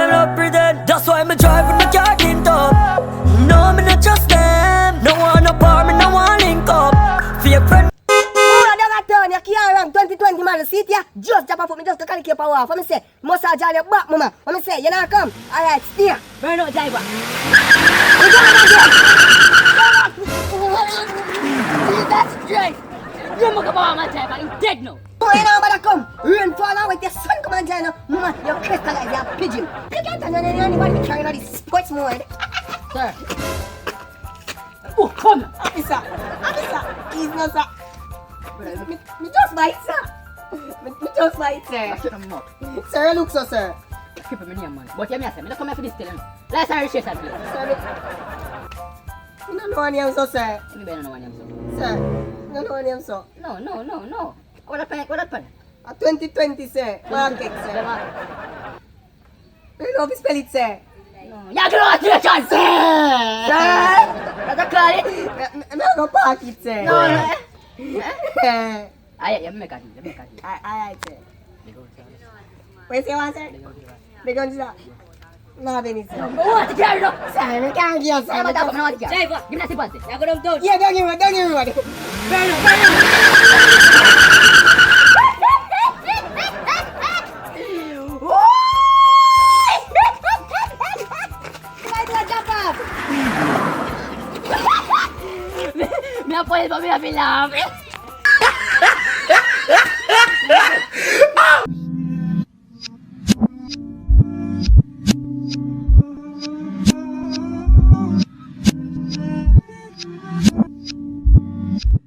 them not pretend. That's why me drive with the car tint up. No, me not trust them. No one apart, me no one link up. Fake friend. You can't run 2020 man, see it ya? Just jump off me, just to keep power off. Let me say, must have your back, mama. Let me say, you not come. Alright, steer. Burn out driver. You can't That's straight. You must come on, my driver. You dead now. Oh, you know, better come. Rain fall out with your sun come and join. Mama, you crystallize, you're pigeon. You can't tell anybody carrying all this sports mode. Sir. Oh, come. Officer, he's not, sir. Me just bite, sir. Me just bite, sir. Shut him up. Sir, you look so, sir. Keep him in here, man. But you me say, me just come here for this thing. Let's registration, please. Sir, me don't know what name, so, sir. Me better know what name, so. Sir, me don't know what name, so. No. What happened? 2020, sir. Market, sir. You know if you spell it, sir. No. Yeah, congratulations, sir. Sir. That's a call it. I'm not going to park it, sir. No. Aye, Let me cut it. aye, sir. Where's your one, sir? Big one, sir. No, Benny, sir. What? Carry it up. Sir, I can't give you, sir. Driver, give me that seatbelt. Yeah, go down. Yeah, don't give me, Burn Me apoyes, papi, me laugh.